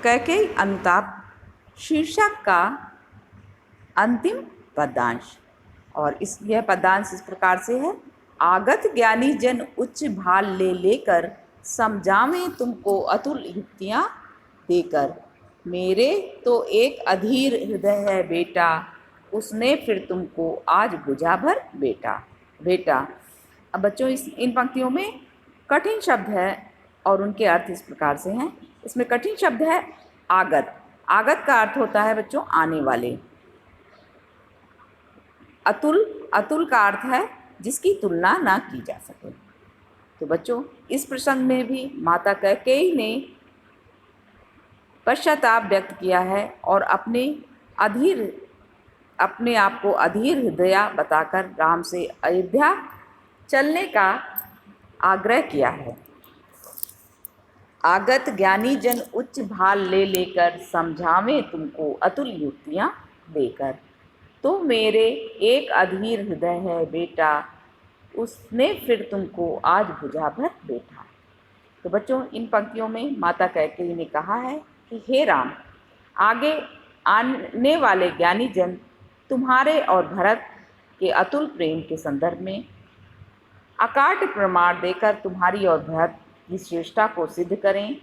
कैकेयी अनुताप शीर्षक का अंतिम पद्यांश। और यह पद्यांश इस प्रकार से है। आगत ज्ञानी जन उच्च भाल ले लेकर, समझावें तुमको अतुल युक्तियाँ देकर। मेरे तो एक अधीर हृदय है बेटा, उसने फिर तुमको आज बुझा भर बेटा। अब बच्चों इन पंक्तियों में कठिन शब्द है और उनके अर्थ इस प्रकार से हैं। इसमें कठिन शब्द है आगत। आगत का अर्थ होता है बच्चों आने वाले। अतुल का अर्थ है जिसकी तुलना ना की जा सके। तो बच्चों इस प्रसंग में भी माता कैकेयी ने पश्चाताप व्यक्त किया है और अपने आप को अधीर हृदया बताकर राम से अयोध्या चलने का आग्रह किया है। आगत ज्ञानी जन उच्च भाल ले लेकर, समझावें तुमको अतुल युक्तियाँ देकर। तो मेरे एक अधीर हृदय है बेटा, उसने फिर तुमको आज बुझा भर बेटा। तो बच्चों इन पंक्तियों में माता कैकेयी ने कहा है कि हे राम, आगे आने वाले ज्ञानी जन तुम्हारे और भरत के अतुल प्रेम के संदर्भ में अकाट प्रमाण देकर तुम्हारी और भरत की श्रेष्ठता को सिद्ध करें,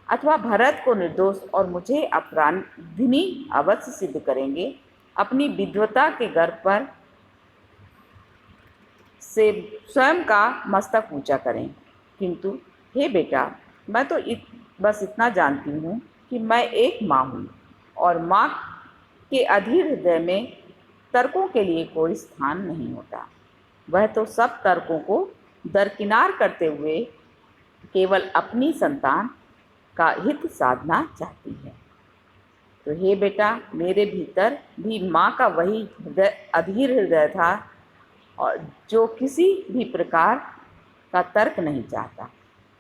अथवा भरत को निर्दोष और मुझे अपराधिनी अवश्य सिद्ध करेंगे। अपनी विद्वता के गर्व पर से स्वयं का मस्तक ऊंचा करें। किंतु हे बेटा, मैं तो बस इतना जानती हूँ कि मैं एक माँ हूँ और माँ के अधीर हृदय में तर्कों के लिए कोई स्थान नहीं होता। वह तो सब तर्कों को दरकिनार करते हुए केवल अपनी संतान का हित साधना चाहती है। तो हे बेटा, मेरे भीतर भी माँ का वही अधीर हृदय था और जो किसी भी प्रकार का तर्क नहीं चाहता।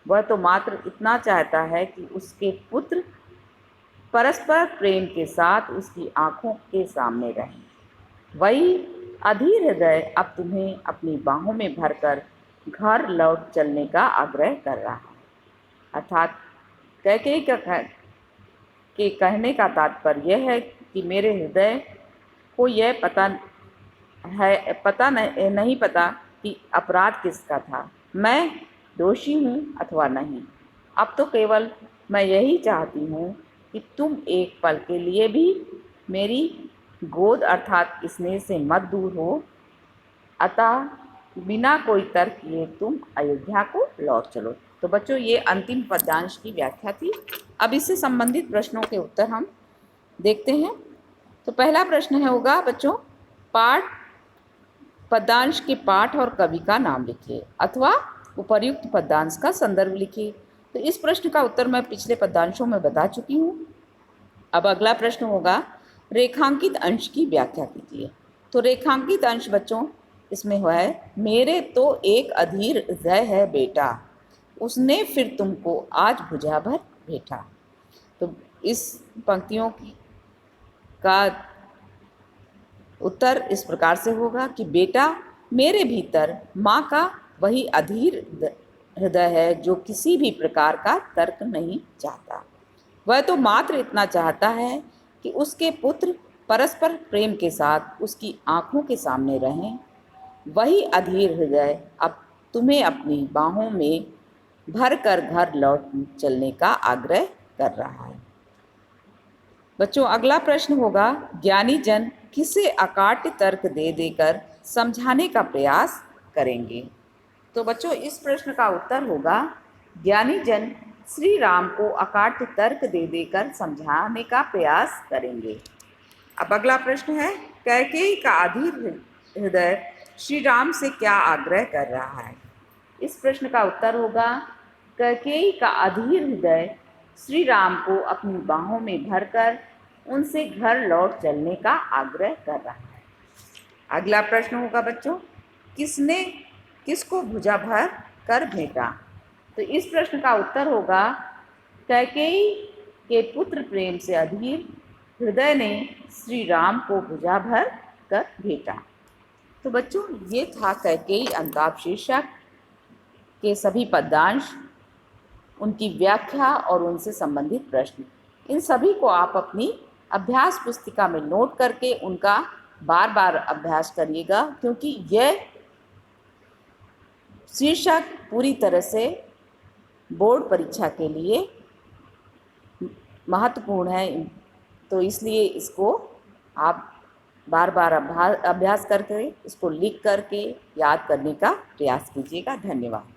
वह तो मात्र इतना चाहता है कि उसके पुत्र परस्पर प्रेम के साथ उसकी आँखों के सामने रहें। वही अधीर हृदय अब तुम्हें अपनी बाहों में भरकर घर लौट चलने का आग्रह कर रहा है। अर्थात कैकेयी के कहने का तात्पर्य यह है कि मेरे हृदय को यह नहीं पता कि अपराध किसका था, मैं दोषी हूँ अथवा नहीं। अब तो केवल मैं यही चाहती हूँ कि तुम एक पल के लिए भी मेरी गोद अर्थात स्नेह से मत दूर हो। अतः बिना कोई तर्क किए तुम अयोध्या को लौट चलो। तो बच्चों ये अंतिम पद्यांश की व्याख्या थी। अब इससे संबंधित प्रश्नों के उत्तर हम देखते हैं। तो पहला प्रश्न होगा बच्चों, पद्यांश के पाठ और कवि का नाम लिखिए अथवा उपर्युक्त पद्यांश का संदर्भ लिखिए। तो इस प्रश्न का उत्तर मैं पिछले पद्यांशों में बता चुकी हूँ। अब अगला प्रश्न होगा, रेखांकित अंश की व्याख्या कीजिए। तो रेखांकित अंश बच्चों इसमें है, मेरे तो एक अधीर हृदय है बेटा, उसने फिर तुमको आज बुझा भर बेटा। तो इस पंक्तियों का उत्तर इस प्रकार से होगा कि बेटा, मेरे भीतर माँ का वही अधीर हृदय है जो किसी भी प्रकार का तर्क नहीं चाहता। वह तो मात्र इतना चाहता है कि उसके पुत्र परस्पर प्रेम के साथ उसकी आँखों के सामने रहें। वही अधीर हृदय अब तुम्हें अपनी बाहों में भर कर घर लौट चलने का आग्रह कर रहा है। बच्चों अगला प्रश्न होगा, ज्ञानी जन किसे अकाट्य तर्क दे देकर समझाने का प्रयास करेंगे। तो बच्चों इस प्रश्न का उत्तर होगा, ज्ञानी जन श्री राम को अकाट्य तर्क दे देकर समझाने का प्रयास करेंगे। अब अगला प्रश्न है, कैकेयी का अधीर हृदय श्री राम से क्या आग्रह कर रहा है। इस प्रश्न का उत्तर होगा, कैकेयी का अधीर हृदय श्री राम को अपनी बाहों में भरकर उनसे घर लौट चलने का आग्रह कर रहा है। अगला प्रश्न होगा बच्चों, किसने किसको भुजा भर कर भेंटा। तो इस प्रश्न का उत्तर होगा, कैकेयी के पुत्र प्रेम से अधीर हृदय ने श्री राम को भुजा भर कर भेंटा। तो बच्चों ये था कैकेयी अनुताप शीर्षक के सभी पद्यांश, उनकी व्याख्या और उनसे संबंधित प्रश्न। इन सभी को आप अपनी अभ्यास पुस्तिका में नोट करके उनका बार बार अभ्यास करिएगा, क्योंकि यह शीर्षक पूरी तरह से बोर्ड परीक्षा के लिए महत्वपूर्ण है। तो इसलिए इसको आप बार बार अभ्यास करके इसको लिख करके याद करने का प्रयास कीजिएगा। धन्यवाद।